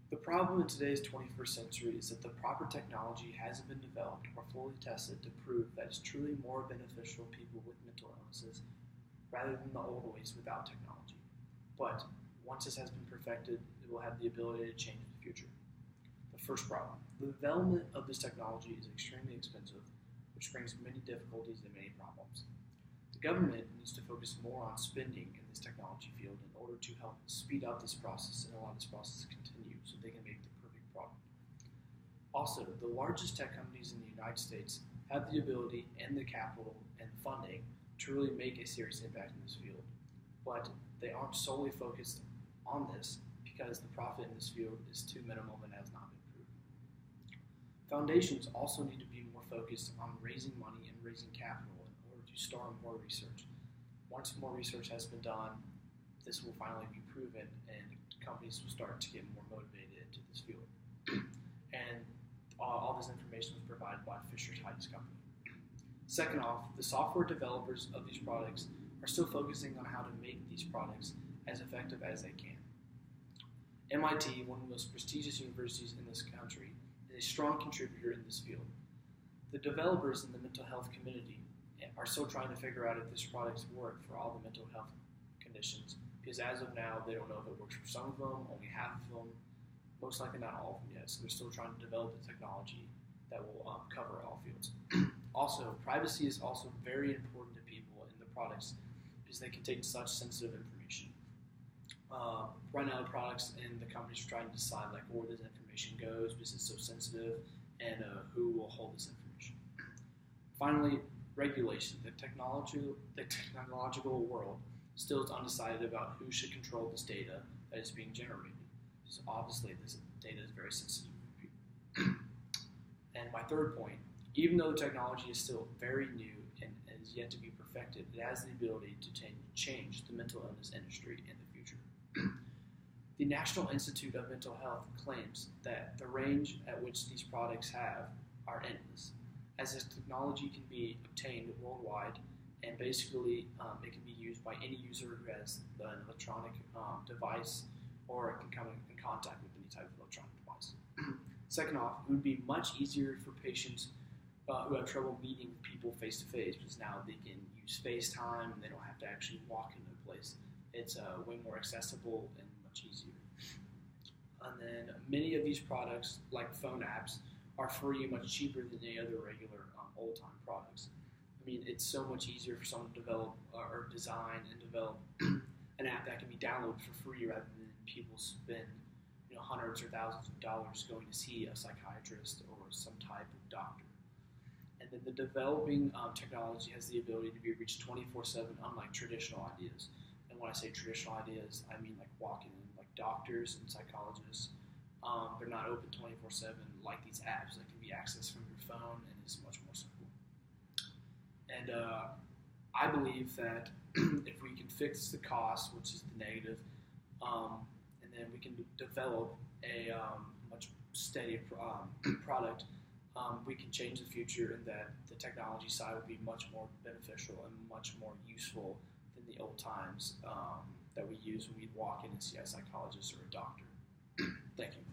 The problem in today's 21st century is that the proper technology hasn't been developed or fully tested to prove that it's truly more beneficial to people with mental illnesses rather than the old ways without technology. But once this has been perfected, it will have the ability to change the future. The first problem: the development of this technology is extremely expensive, which brings many difficulties and many problems. The government needs to focus more on spending in this technology field in order to help speed up this process and allow this process to continue so they can make the perfect product. Also, the largest tech companies in the United States have the ability and the capital and funding to really make a serious impact in this field, but they aren't solely focused on this because the profit in this field is too minimal and has not been proven. Foundations also need to be more focused on raising money and raising capital in order to start more research. Once more research has been done, this will finally be proven and companies will start to get more motivated into this field. And all this information was provided by Fisher Titus Company. Second off, the software developers of these products are still focusing on how to make these products as effective as they can. MIT, one of the most prestigious universities in this country, is a strong contributor in this field. The developers in the mental health community are still trying to figure out if this products work for all the mental health conditions, because as of now, they don't know if it works for some of them, only half of them, most likely not all of them yet, so they're still trying to develop the technology that will cover all fields. Also, privacy is also very important to people in the products because they contain such sensitive information. Right now, the products and the companies are trying to decide like where this information goes because it's so sensitive and who will hold this information. Finally, regulation. The technological world still is undecided about who should control this data that is being generated. So obviously, this data is very sensitive for people. And my third point, even though the technology is still very new and is yet to be perfected, it has the ability to change the mental illness industry in the future. The National Institute of Mental Health claims that the range at which these products have are endless, as this technology can be obtained worldwide, and basically it can be used by any user who has an electronic device or can come in contact with any type of electronic device. Second off, it would be much easier for patients who have trouble meeting people face to face because now they can use FaceTime and they don't have to actually walk into a place. It's way more accessible and much easier. And then many of these products, like phone apps, are free and much cheaper than any other regular old-time products. I mean, it's so much easier for someone to develop or design and develop an app that can be downloaded for free rather than people spend hundreds or thousands of dollars going to see a psychiatrist or some type of doctor. And then the developing technology has the ability to be reached 24/7, unlike traditional ideas. And when I say traditional ideas, I mean like walking in, like doctors and psychologists. They're not open 24/7 like these apps that can be accessed from your phone and is much more simple. And I believe that if we can fix the cost, which is the negative, and then we can develop a much steadier product, we can change the future, and that the technology side will be much more beneficial and much more useful than the old times that we use when we walk in and see a psychologist or a doctor. Thank you.